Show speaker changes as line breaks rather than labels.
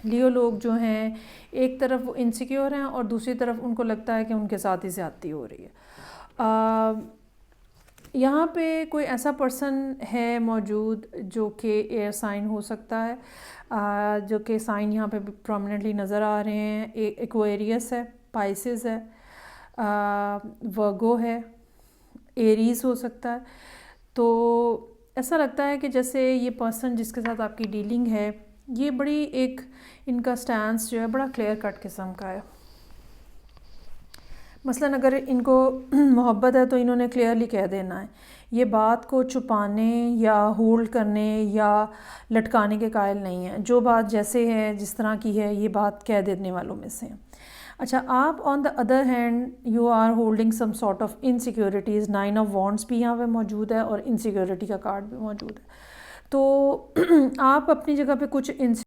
लियो लोग जो हैं, एक तरफ वो इनसिक्योर हैं और दूसरी तरफ उनको लगता है कि उनके साथ ही ज़्यादती हो रही है। यहाँ पे कोई ऐसा पर्सन है मौजूद जो कि एयर साइन हो सकता है, जो कि साइन यहाँ पे प्रोमिनेंटली नज़र आ रहे हैं। एक्वेरियस है, पाइसेस है, वर्गो है, एरीज़ हो सकता है। तो ऐसा लगता है कि जैसे ये पर्सन जिसके साथ आपकी डीलिंग है, ये बड़ी एक इनका स्टैंस जो है बड़ा क्लियर कट किस्म का है। मसलन अगर इनको मोहब्बत है तो इन्होंने क्लियरली कह देना है, ये बात को छुपाने या होल्ड करने या लटकाने के कायल नहीं है। जो बात जैसे है, जिस तरह की है, ये बात कह देने वालों में से हैं। अच्छा, आप on the other hand you are holding some sort of insecurities. 9 of wands भी यहाँ पे मौजूद है और इनसिक्योरिटी का कार्ड भी मौजूद है। तो आप अपनी जगह पे कुछ